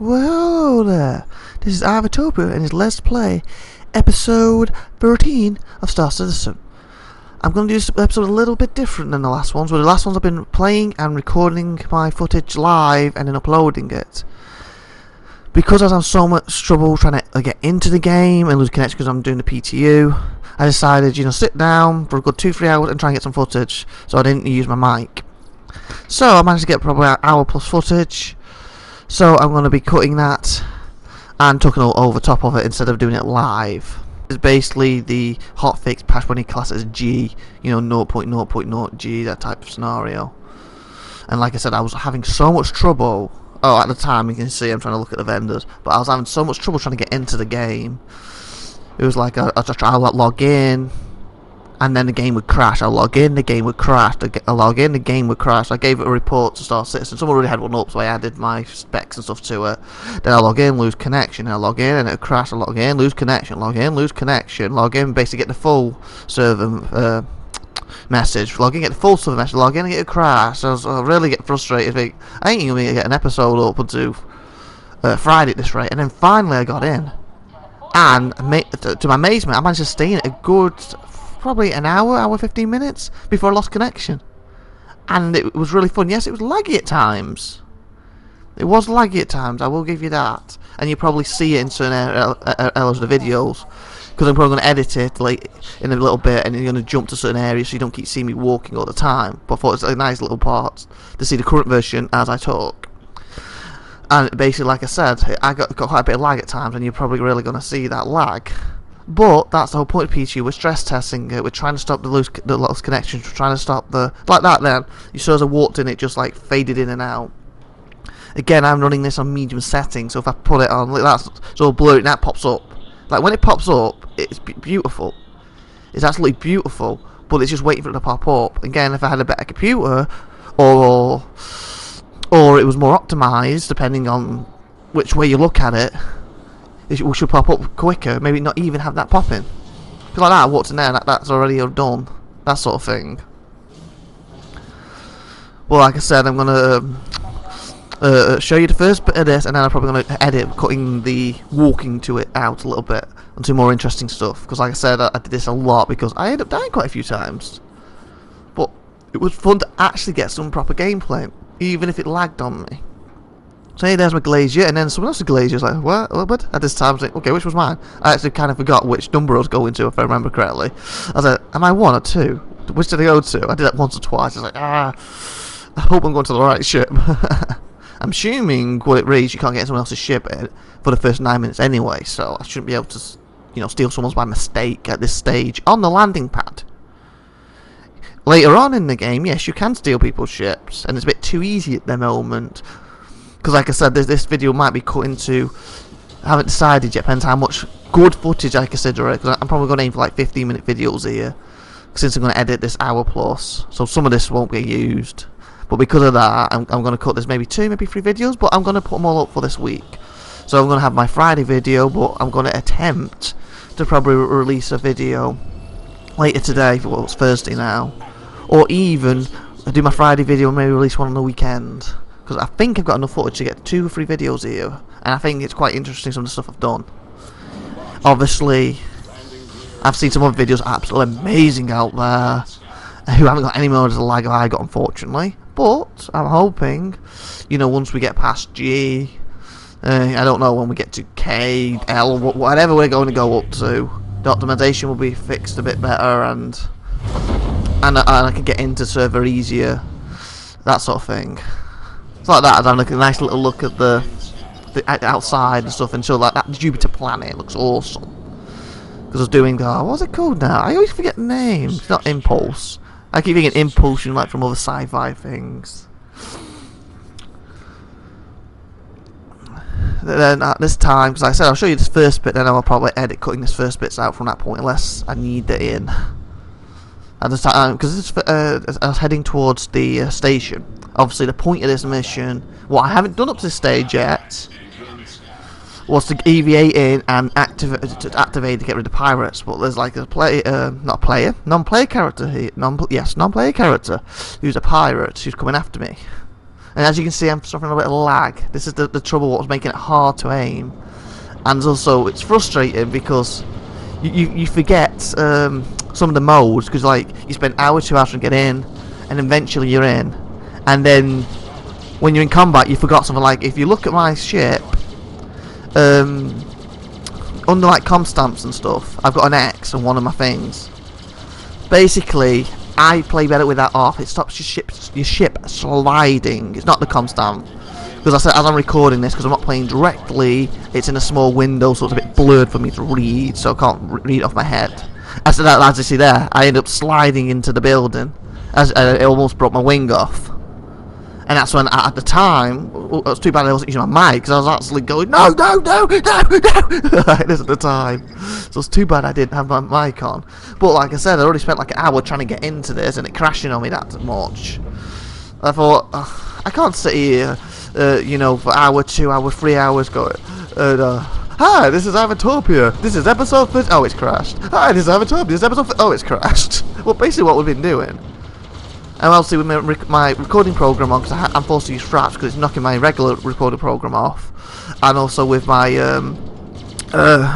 Well, there. This is IVATOPIA and it's Let's Play episode 13 of Star Citizen. I'm going to do this episode a little bit different than the last ones. Where the last ones I've been playing and recording my footage live and then uploading it. Because I was having so much trouble trying to get into the game and lose connection because I'm doing the PTU, I decided, sit down for a good 2-3 hours and try and get some footage, so I didn't use my mic. So I managed to get probably an hour plus footage. So I'm going to be cutting that and talking over top of it instead of doing it live. It's basically the hotfix patch when you class it as G, 0.0.0 G, that type of scenario. And like I said, I was having so much trouble. Oh, at the time you can see I'm trying to look at the vendors, but I was having so much trouble trying to get into the game. It was like I'd try to log in, and then the game would crash. I log in, the game would crash. I log in, the game would crash. I gave it a report to Star Citizen. Someone already had one up, so I added my specs and stuff to it. Then I log in, lose connection. I log in, and it would crash. I log in, lose connection. Log in, lose connection. Log in, basically get the full server message. Log in, get the full server message. Log in, and get a crash. I really get frustrated. I ain't even gonna get an episode up until Friday at this rate. And then finally I got in, and to my amazement, I managed to stay in it a good probably an hour 15 minutes before I lost connection. And it was really fun. Yes, it was laggy at times. It was laggy at times, I will give you that. And you probably see it in certain areas of the videos, because I'm probably going to edit it in a little bit, and you're going to jump to certain areas so you don't keep seeing me walking all the time. But I thought it's a nice little part to see the current version as I talk. And basically, like I said, I got quite a bit of lag at times, and you're probably really going to see that lag. But that's the whole point of PTU. We're stress testing it. We're trying to stop the lost connections. We're trying to stop the like that. Then you saw as I walked in, it just like faded in and out. Again, I'm running this on medium settings, so if I put it on, that's all blurry, and that pops up. Like when it pops up, it's beautiful. It's absolutely beautiful. But it's just waiting for it to pop up. Again, if I had a better computer, or it was more optimized, depending on which way you look at it, it should pop up quicker. Maybe not even have that popping. Because like that, I walked in there, and that's already done. That sort of thing. Well, like I said, I'm gonna show you the first bit of this, and then I'm probably gonna edit, cutting the walking to it out a little bit, and some more interesting stuff. Because like I said, I did this a lot because I ended up dying quite a few times. But it was fun to actually get some proper gameplay, even if it lagged on me. So hey, there's my glazier, and then someone else's glazier was like, what? At this time, I was like, okay, which was mine? I actually kind of forgot which number I was going to, if I remember correctly. I was like, am I 1 or 2? Which did I go to? I did that once or twice. I was like, I hope I'm going to the right ship. I'm assuming what it reads, you can't get into someone else's ship for the first 9 minutes anyway, so I shouldn't be able to, steal someone's by mistake at this stage on the landing pad. Later on in the game, yes, you can steal people's ships, and it's a bit too easy at the moment. Because like I said, this video might be cut into, I haven't decided yet, depends how much good footage I consider it, because I'm probably going to aim for like 15-minute videos here, since I'm going to edit this hour plus, so some of this won't get used. But because of that, I'm going to cut this maybe 2, maybe 3 videos, but I'm going to put them all up for this week. So I'm going to have my Friday video, but I'm going to attempt to probably release a video later today, well it's Thursday now, or even do my Friday video and maybe release one on the weekend. Because I think I've got enough footage to get 2 or 3 videos here, and I think it's quite interesting, some of the stuff I've done. Obviously, I've seen some other videos absolutely amazing out there, who haven't got any more as a lag I got, unfortunately. But I'm hoping, once we get past G, I don't know when we get to K, L, whatever we're going to go up to, the optimization will be fixed a bit better, and I can get into server easier, that sort of thing. It's like that, I'm having a nice little look at the outside and stuff, and so like that Jupiter planet looks awesome. Because I was doing, what's it called now? I always forget the name. It's not Impulse. I keep thinking Impulsion, like from other sci-fi things. Then at this time, because like I said, I'll show you this first bit, then I'll probably edit cutting this first bits out from that point, unless I need it in. At this time, because I was heading towards the station. Obviously, the point of this mission, what I haven't done up to this stage yet, was to EVA in and activate to get rid of pirates. But there's like a non-player character here, non-player character who's a pirate who's coming after me. And as you can see, I'm suffering a bit of lag. This is the trouble, what's making it hard to aim. And also, it's frustrating because you forget some of the modes, because like you spend hours, 2 hours to get in, and eventually you're in. And then when you're in combat, you forgot something like, if you look at my ship, under like com stamps and stuff, I've got an X on one of my things. Basically, I play better with that off. It stops your ship sliding. It's not the com stamp. Because I said, as I'm recording this, because I'm not playing directly, it's in a small window, so it's a bit blurred for me to read, so I can't read it off my head. As you see there, I end up sliding into the building, as it almost broke my wing off. And that's when, at the time, it was too bad I wasn't using my mic, because I was actually going, no, no, no, no, no, this at the time. So it's too bad I didn't have my mic on. But like I said, I already spent like an hour trying to get into this, and it crashing on me that much. I thought, I can't sit here, you know, for hour, 2 hours, 3 hours going, hi, this is IVATOPIA, this is episode 30, oh, it's crashed. Hi, this is IVATOPIA, this is episode 30, oh, it's crashed. Well, basically what we've been doing. And obviously with my recording program on, because I'm forced to use fraps because it's knocking my regular recording program off, and also with my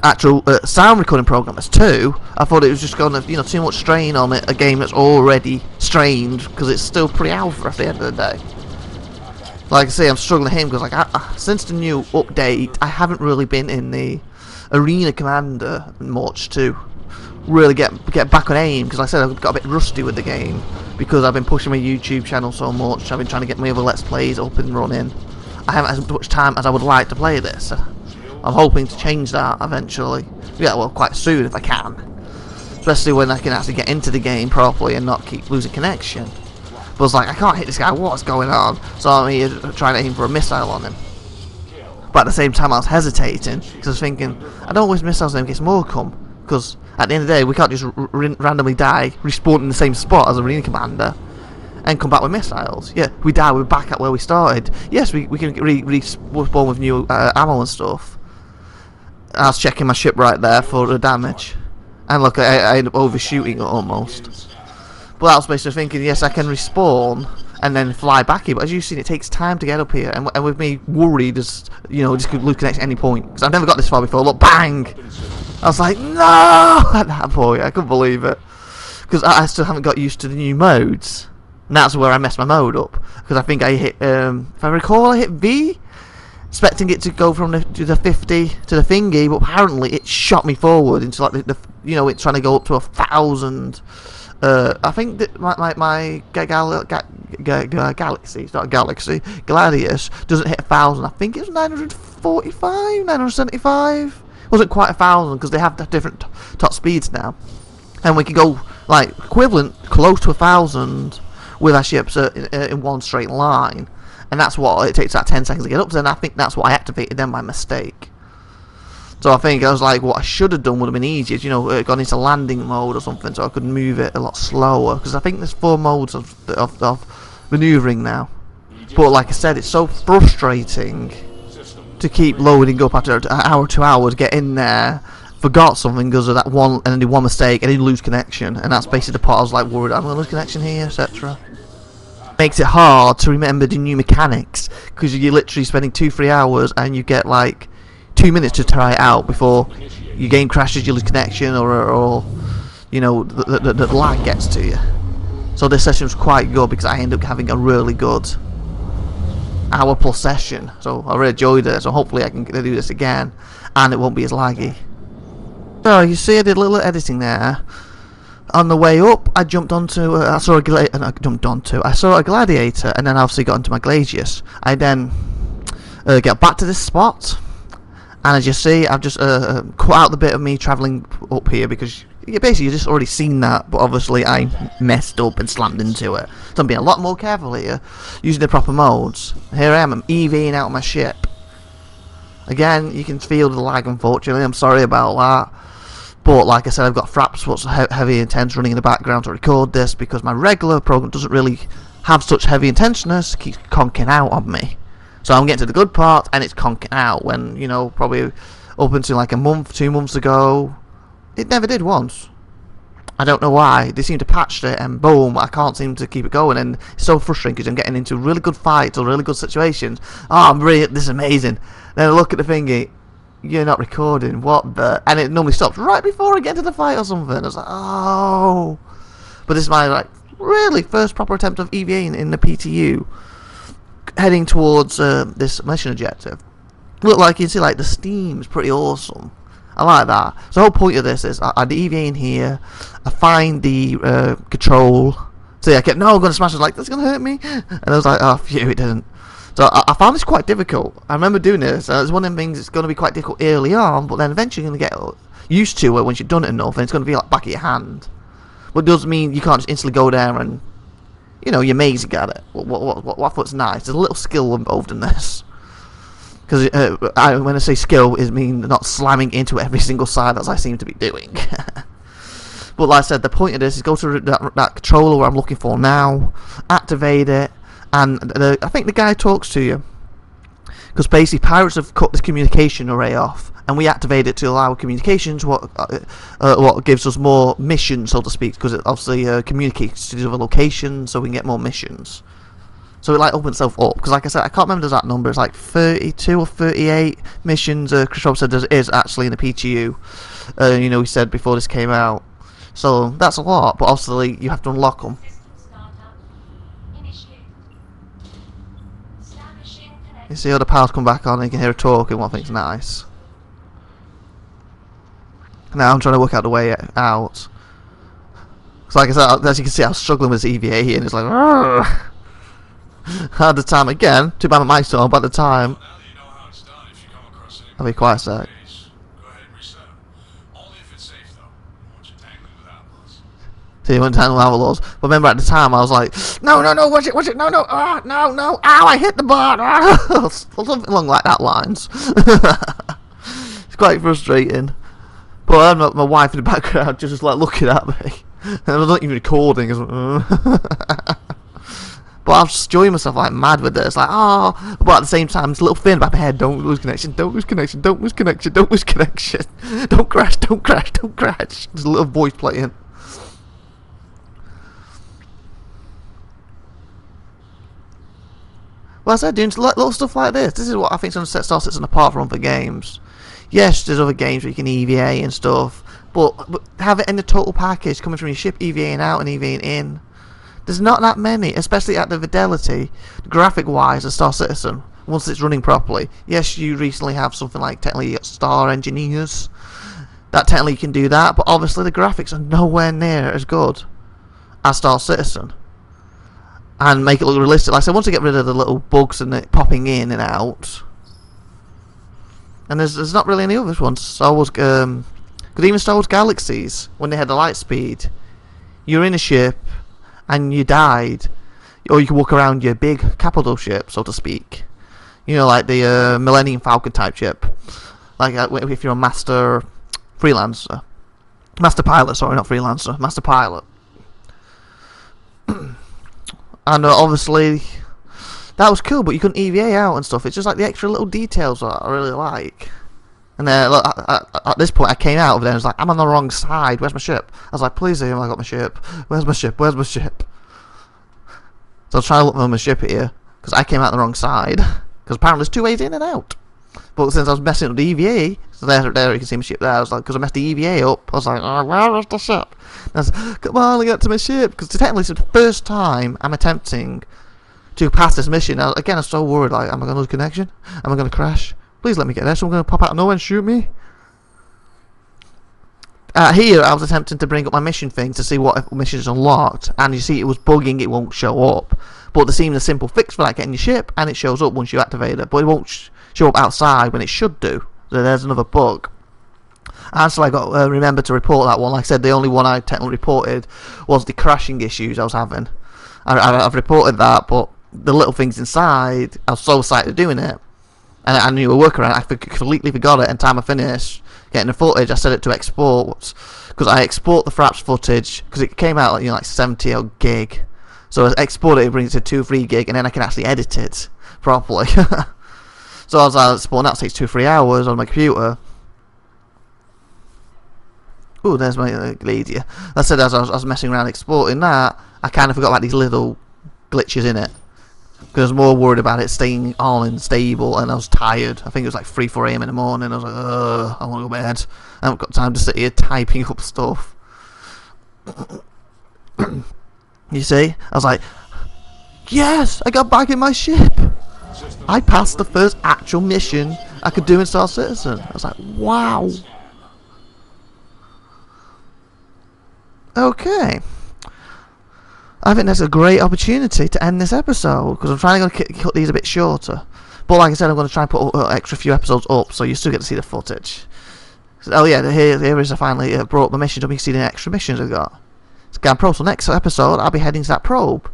actual sound recording program as 2, I thought it was just going to, you know, too much strain on it, a game that's already strained, because it's still pretty alpha at the end of the day. Like I say, I'm struggling with him because like since the new update, I haven't really been in the Arena Commander much to really get back on aim, because like I said, I've got a bit rusty with the game because I've been pushing my YouTube channel so much. I've been trying to get my other Let's Plays up and running. I haven't had as much time as I would like to play this. I'm hoping to change that eventually. Yeah, well, quite soon if I can. Especially when I can actually get into the game properly and not keep losing connection. But I was like, I can't hit this guy, what's going on? So I'm here trying to aim for a missile on him. But at the same time I was hesitating, because I was thinking, I don't waste missiles in case more come. Because at the end of the day, we can't just randomly die, respawn in the same spot as a Arena Commander, and come back with missiles. Yeah, we die, we're back at where we started. Yes, we can respawn with new ammo and stuff. I was checking my ship right there for the damage. And look, I ended up overshooting it almost. But I was basically thinking, yes, I can respawn and then fly back here. But as you've seen, it takes time to get up here. And with me worried, as you know, just could lose connection at any point. Because I've never got this far before. Look, bang! I was like, no! At that point, I couldn't believe it. Because I still haven't got used to the new modes. And that's where I messed my mode up. Because I think I hit, if I recall, I hit V, expecting it to go from the 50 to the thingy, but apparently it shot me forward into like the you know, it's trying to go up to 1,000. I think that my galaxy, it's not a galaxy, Gladius doesn't hit 1,000. I think it's 945, 975. It wasn't quite 1,000 because they have different top speeds now, and we can go like equivalent close to 1,000 with our ships in one straight line, and that's what it takes that 10 seconds to get up to. And I think that's what I activated then by mistake. So I think I was like, what I should have done would have been easier, you know, gone into landing mode or something, so I could move it a lot slower. Because I think there's 4 modes of manoeuvring now. But like I said, it's so frustrating to keep loading up after an hour, 2 hours, get in there, forgot something because of that one, and then do one mistake, and then lose connection. And that's basically the part I was like worried, I'm going to lose connection here, etc. Makes it hard to remember the new mechanics, because you're literally spending 2-3 hours and you get like 2 minutes to try it out before your game crashes, you lose connection, or you know, the lag gets to you. So this session was quite good because I ended up having a really good hour-plus session. So I really enjoyed it. So hopefully I can do this again, and it won't be as laggy. So you see, I did a little editing there. On the way up, I jumped onto I saw a gladiator, and then obviously got into my Glacius. I then get back to this spot. And as you see, I've just cut out the bit of me travelling up here, because basically you've just already seen that, but obviously I messed up and slammed into it. So I'm being a lot more careful here, using the proper modes. Here I am, I'm EVing out my ship. Again, you can feel the lag, unfortunately, I'm sorry about that. But like I said, I've got fraps, what's heavy intense running in the background to record this, because my regular program doesn't really have such heavy intenseness, it keeps conking out on me. So I'm getting to the good part, and it's conking out, when, you know, probably up until like a month, 2 months ago, it never did once. I don't know why. They seem to patch it, and boom, I can't seem to keep it going, and it's so frustrating because I'm getting into really good fights or really good situations. Oh, this is amazing. Then I look at the thingy, you're not recording, what the... And it normally stops right before I get into the fight or something. I was like, oh... But this is my, like, really first proper attempt of EVAing in the PTU, heading towards this mission objective. Look, like you can see, like, the steam's pretty awesome. I like that. So the whole point of this is I deviate in here, I find the control. See, I kept, no, I'm going to smash it. Like, that's going to hurt me. And I was like, oh, phew, it didn't. So I found this quite difficult. I remember doing this, and it's one of them things that's going to be quite difficult early on, but then eventually you're going to get used to it once you've done it enough, and it's going to be like back of your hand. But it doesn't mean you can't just instantly go there and, you know, you're amazing at it. What I thought's nice. There's a little skill involved in this. Because when I say skill, it means not slamming into every single side as I seem to be doing. But like I said, the point of this is go to that controller where I'm looking for now, activate it, and I think the guy talks to you. Because basically pirates have cut this communication array off, and we activate it to allow communications, what gives us more missions, so to speak, because it obviously communicates to the other locations, so we can get more missions. So it like opens itself up, because like I said, I can't remember the exact number. It's like 32 or 38 missions. Chris Rob said there is actually in the PTU. You know, he said before this came out. So that's a lot, but obviously you have to unlock them. You see all the powers come back on, and you can hear her talking. What I think's nice. Now I'm trying to work out the way out. So like I said, as you can see, I was struggling with this EVA, and it's like. Argh! At the time again, too bad my mic's on, but at the time I'll be quiet a sec. See, you went down with Outlaws. But remember at the time I was like, no, watch it, no, no, ow, I hit the bar, something along like that lines. It's quite frustrating. But I have my wife in the background just like looking at me. And I'm not even recording. But I'm just enjoying myself like mad with this, like, oh, but at the same time, this little thing about my head, don't lose connection, don't lose connection, don't lose connection, don't lose connection, don't crash, don't crash, don't crash. There's a little voice playing. Well, I said, doing little stuff like this is what I think is going to set Star Citizen apart from other games. Yes, there's other games where you can EVA and stuff, but have it in the total package, coming from your ship, EVAing out and EVAing in. There's not that many, especially at the fidelity, graphic-wise, of Star Citizen, once it's running properly. Yes, you recently have something like, technically, Star Engineers. That technically can do that, but obviously the graphics are nowhere near as good as Star Citizen. And make it look realistic. Like I said, once I get rid of the little bugs and it popping in and out. And there's not really any other ones. Star Wars, because even Star Wars Galaxies, when they had the light speed, you're in a ship, and you died, or you can walk around your big capital ship, so to speak. You know, like the Millennium Falcon type ship. Like if you're a master freelancer. Master pilot, sorry, not freelancer. Master pilot. And obviously, that was cool, but you couldn't EVA out and stuff. It's just like the extra little details that I really like. And then at this point I came out of there and was like, I'm on the wrong side, where's my ship? I was like, please I got my ship. Where's my ship? Where's my ship? So I was trying to look for my ship here, because I came out the wrong side. Because apparently there's two ways in and out. But since I was messing up the EVA, so there you can see my ship there, I was like, because I messed the EVA up, I was like, oh, where is the ship? And I was like, come on, I got to my ship. Because technically it's the first time I'm attempting to pass this mission. Now, again, I'm so worried, like, am I going to lose connection? Am I going to crash? Please let me get there. Someone's going to pop out of nowhere and shoot me. Here, I was attempting to bring up my mission thing to see what mission is unlocked, and you see it was bugging, it won't show up. But there seems a simple fix for that, getting your ship, and it shows up once you activate it, but it won't show up outside when it should do. So there's another bug. And so I got remember to report that one. Like I said, the only one I technically reported was the crashing issues I was having. I've reported that, but the little things inside, I was so excited doing it. And I knew a workaround. I completely forgot it. And time I finished getting the footage, I set it to export, because I export the Fraps footage because it came out like 70 odd gig. So I export it, brings it to 2-3 gig, and then I can actually edit it properly. So I was exporting that takes 2-3 hours on my computer. Ooh, there's my lady. I said as I was messing around exporting that, I kind of forgot about these little glitches in it. Because I was more worried about it staying on and stable, and I was tired. I think it was like 3, 4 a.m. in the morning. I was like, ugh, I want to go to bed. I haven't got time to sit here typing up stuff. You see? I was like, yes, I got back in my ship. I passed the first actual mission I could do in Star Citizen. I was like, wow. Okay. I think that's a great opportunity to end this episode, because I'm trying to cut these a bit shorter. But like I said, I'm going to try and put extra few episodes up, so you still get to see the footage. Oh yeah, here is I finally brought up my mission, so we can see the extra missions I've got. Scan probe. So next episode, I'll be heading to that probe.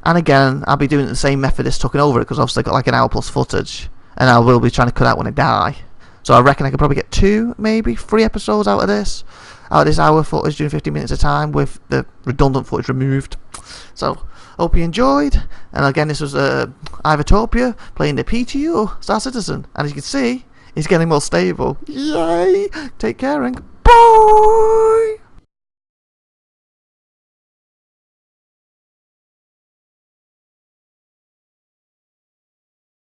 And again, I'll be doing the same method as taking over it, because obviously I've got like an hour plus footage. And I will be trying to cut out when I die. So I reckon I could probably get 2, maybe 3 episodes out of this. Out of this hour footage, doing 15 minutes of time with the redundant footage removed. So, hope you enjoyed. And again, this was IVATOPIA playing the PTU Star Citizen. And as you can see, it's getting more stable. Yay! Take care and